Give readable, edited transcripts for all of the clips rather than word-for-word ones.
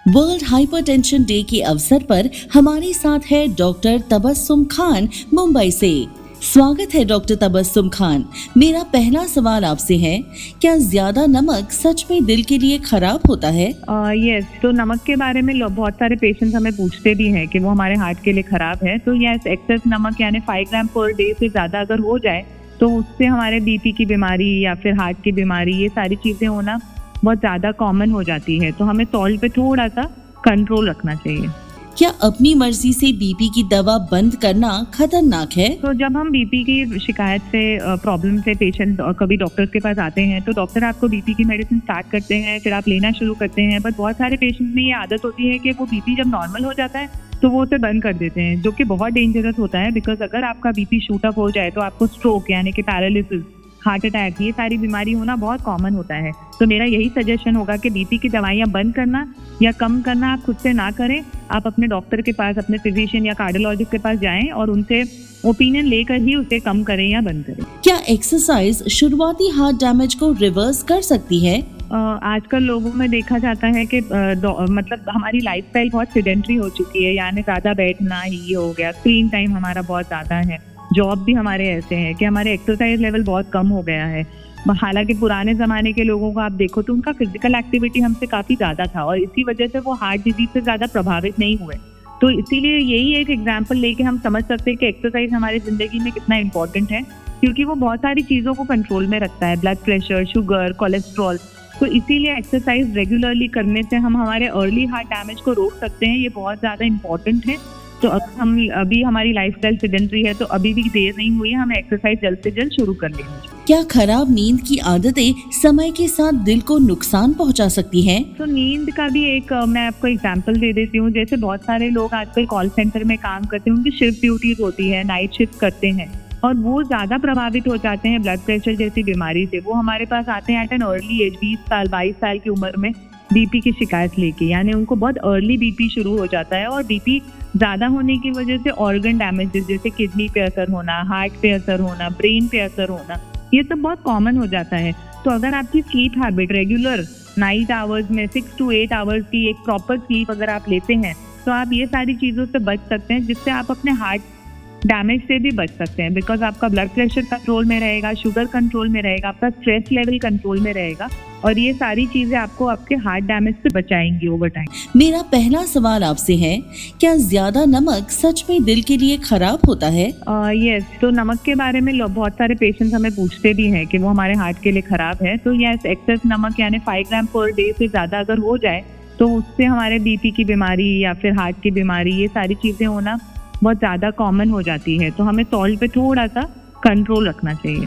World hypertension day के अवसर पर हमारे साथ है डॉक्टर तबस्सुम खान मुंबई से। स्वागत है डॉक्टर तबस्सुम खान। मेरा पहला सवाल आपसे है, क्या ज्यादा नमक सच में दिल के लिए खराब होता है? यस, तो नमक के बारे में बहुत सारे पेशेंट्स हमें पूछते भी हैं कि वो हमारे हार्ट के लिए खराब है। तो यस, एक्सेस नमक यानी 5 ग्राम पर डे से ज़्यादा अगर हो जाए तो उससे हमारे बीपी की बीमारी या फिर हार्ट की बीमारी, ये सारी चीज़ें होना बहुत ज़्यादा कॉमन हो जाती है। तो हमें सॉल्ट पे थोड़ा सा कंट्रोल रखना चाहिए। क्या अपनी मर्जी से बीपी की दवा बंद करना खतरनाक है? तो जब हम बीपी की शिकायत से, प्रॉब्लम से पेशेंट कभी डॉक्टर के पास आते हैं तो डॉक्टर आपको बीपी की मेडिसिन स्टार्ट करते हैं, फिर आप लेना शुरू करते हैं। बट बहुत सारे पेशेंट में ये आदत होती है कि वो बीपी जब नॉर्मल हो जाता है तो वो उसे बंद कर देते हैं, जो कि बहुत डेंजरस होता है। बिकॉज अगर आपका बीपी शूट अप हो जाए तो आपको स्ट्रोक यानी कि पैरालिसिस, हार्ट अटैक, ये सारी बीमारी होना बहुत कॉमन होता है। तो मेरा यही सजेशन होगा कि बीपी की दवाइयाँ बंद करना या कम करना आप खुद से ना करें। आप अपने डॉक्टर के पास, अपने फिजिशियन या कार्डियोलॉजिस्ट के पास जाएं और उनसे ओपिनियन लेकर ही उसे कम करें या बंद करें। क्या एक्सरसाइज शुरुआती हार्ट डैमेज को रिवर्स कर सकती है? आजकल लोगों में देखा जाता है कि मतलब हमारी लाइफस्टाइल बहुत सिडेंट्री हो चुकी है, यानी ज़्यादा बैठना ही हो गया, स्क्रीन टाइम हमारा बहुत ज़्यादा है, जॉब भी हमारे ऐसे हैं कि हमारे एक्सरसाइज लेवल बहुत कम हो गया है। हालांकि पुराने ज़माने के लोगों को आप देखो तो उनका फिजिकल एक्टिविटी हमसे काफ़ी ज़्यादा था और इसी वजह से वो हार्ट डिजीज से ज़्यादा प्रभावित नहीं हुए। तो इसीलिए यही एक एग्जाम्पल लेके हम समझ सकते हैं कि एक्सरसाइज हमारी ज़िंदगी में कितना इंपॉर्टेंट है, क्योंकि वो बहुत सारी चीज़ों को कंट्रोल में रखता है, ब्लड प्रेशर, शुगर, कोलेस्ट्रॉल। तो इसीलिए एक्सरसाइज रेगुलरली करने से हम हमारे अर्ली हार्ट डैमेज को रोक सकते हैं। ये बहुत ज़्यादा इंपॉर्टेंट है। तो अभी हमारी लाइफस्टाइल सिडेंट्री है तो अभी भी देर नहीं हुई है, हमें एक्सरसाइज जल्द से जल्द शुरू कर लेनी चाहिए। क्या खराब नींद की आदतें समय के साथ दिल को नुकसान पहुंचा सकती हैं? तो नींद का भी एक मैं आपको एग्जांपल दे देती हूँ। जैसे बहुत सारे लोग आजकल कॉल सेंटर में काम करते हैं, उनकी शिफ्ट ड्यूटीज होती है, नाइट शिफ्ट करते हैं और वो ज़्यादा प्रभावित हो जाते हैं ब्लड प्रेशर जैसी बीमारी से। वो हमारे पास आते हैं एट एन अर्ली एज, 20 साल 22 साल की उम्र में बीपी की शिकायत लेके, यानी उनको बहुत अर्ली बीपी शुरू हो जाता है। और बीपी ज़्यादा होने की वजह से ऑर्गन डैमेजेस जैसे किडनी पे असर होना, हार्ट पे असर होना, ब्रेन पे असर होना, ये सब बहुत कॉमन हो जाता है। तो अगर आपकी sleep habit regular night hours में 6 to 8 आवर्स की एक प्रॉपर स्लीप अगर आप लेते हैं तो आप ये सारी चीज़ों से बच सकते हैं, जिससे आप अपने हार्ट डैमेज से भी बच सकते हैं। बिकॉज आपका ब्लड प्रेशर कंट्रोल में रहेगा, शुगर कंट्रोल में रहेगा, आपका स्ट्रेस लेवल कंट्रोल में रहेगा और ये सारी चीज़ें आपको आपके हार्ट डैमेज से बचाएंगी ओवर टाइम। मेरा पहला सवाल आपसे है, क्या ज्यादा नमक सच में दिल के लिए खराब होता है? यस, तो नमक के बारे में बहुत सारे पेशेंट्स हमें पूछते भी हैं कि वो हमारे हार्ट के लिए खराब है। तो यस, एक्सेस नमक यानी 5 ग्राम पर डे से ज़्यादा अगर हो जाए तो उससे हमारे बीपी की बीमारी या फिर हार्ट की बीमारी, ये सारी चीज़ें होना बहुत ज़्यादा कॉमन हो जाती है। तो हमें सॉल्ट पे थोड़ा सा कंट्रोल रखना चाहिए।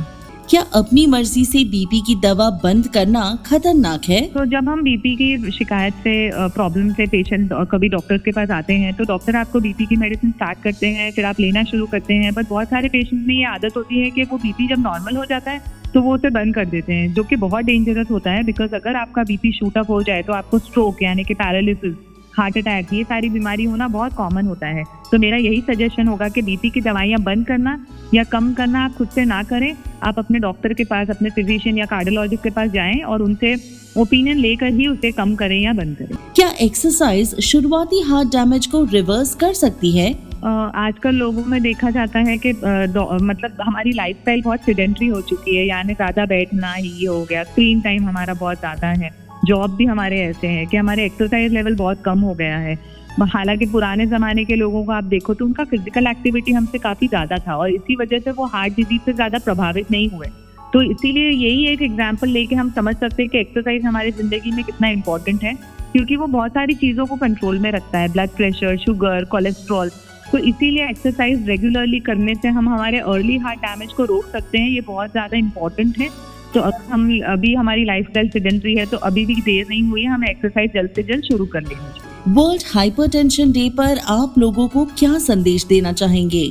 क्या अपनी मर्जी से बीपी की दवा बंद करना खतरनाक है? तो जब हम बीपी की शिकायत से, प्रॉब्लम से पेशेंट कभी डॉक्टर के पास आते हैं तो डॉक्टर आपको बीपी की मेडिसिन स्टार्ट करते हैं, फिर आप लेना शुरू करते हैं। बट बहुत सारे पेशेंट में ये आदत होती है कि वो बीपी जब नॉर्मल हो जाता है तो वो उसे बंद कर देते हैं, जो कि बहुत डेंजरस होता है। बिकॉज अगर आपका बीपी शूट अप हो जाए तो आपको स्ट्रोक यानी कि पैरालिसिस, हार्ट अटैक, ये सारी बीमारी होना बहुत कॉमन होता है। तो मेरा यही सजेशन होगा कि बीपी की दवाइयाँ बंद करना या कम करना आप खुद से ना करें। आप अपने डॉक्टर के पास, अपने फिजिशियन या कार्डियोलॉजिस्ट के पास जाएं और उनसे ओपिनियन लेकर ही उसे कम करें या बंद करें। क्या एक्सरसाइज शुरुआती हार्ट डैमेज को रिवर्स कर सकती है? आजकल लोगों में देखा जाता है कि मतलब हमारी लाइफस्टाइल बहुत सिडेंट्री हो चुकी है, यानी ज़्यादा बैठना ही हो गया, स्क्रीन टाइम हमारा बहुत ज़्यादा है, जॉब भी हमारे ऐसे हैं कि हमारे एक्सरसाइज लेवल बहुत कम हो गया है। हालांकि पुराने ज़माने के लोगों को आप देखो तो उनका फिजिकल एक्टिविटी हमसे काफ़ी ज़्यादा था और इसी वजह से वो हार्ट डिजीज से ज़्यादा प्रभावित नहीं हुए। तो इसीलिए यही एक एग्जाम्पल लेके हम समझ सकते हैं कि एक्सरसाइज हमारी ज़िंदगी में कितना इंपॉर्टेंट है, क्योंकि वो बहुत सारी चीज़ों को कंट्रोल में रखता है, ब्लड प्रेशर, शुगर, कोलेस्ट्रॉल। तो इसीलिए एक्सरसाइज रेगुलरली करने से हम हमारे अर्ली हार्ट डैमेज को रोक सकते हैं। ये बहुत ज़्यादा इंपॉर्टेंट है। तो अभी हमारी लाइफस्टाइल सिडेंट्री है तो अभी भी देर नहीं हुई है, हमें एक्सरसाइज जल्द से जल्द शुरू कर लेनी चाहिए। वर्ल्ड हाइपरटेंशन डे पर आप लोगों को क्या संदेश देना चाहेंगे?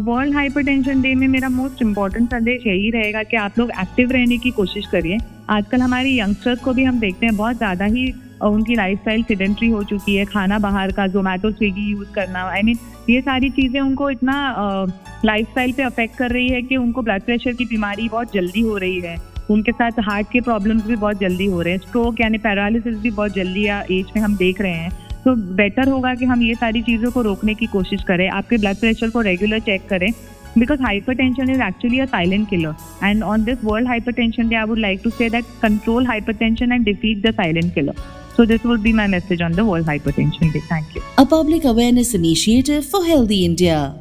वर्ल्ड हाइपरटेंशन डे में मेरा मोस्ट इम्पॉर्टेंट संदेश यही रहेगा कि आप लोग एक्टिव रहने की कोशिश करिए। आजकल हमारे यंगस्टर्स को भी हम देखते हैं बहुत ज़्यादा ही उनकी लाइफस्टाइल सिडेंट्री हो चुकी है। खाना बाहर का, जोमेटो, स्विगी यूज़ करना, ये सारी चीज़ें उनको इतना लाइफस्टाइल पे अफेक्ट कर रही है कि उनको ब्लड प्रेशर की बीमारी बहुत जल्दी हो रही है। उनके साथ हार्ट के प्रॉब्लम्स भी बहुत जल्दी हो रहे हैं, स्ट्रोक यानी पैरालिसिस भी बहुत जल्दी एज में हम देख रहे हैं। तो बेटर होगा कि हम ये सारी चीज़ों को रोकने की कोशिश करें, आपके ब्लड प्रेशर को रेगुलर चेक करें, because hypertension is actually a silent killer. And on this World Hypertension Day, I would like to say that control hypertension and defeat the silent killer. So this would be my message on the World Hypertension Day. Thank you. A public awareness initiative for Healthy India.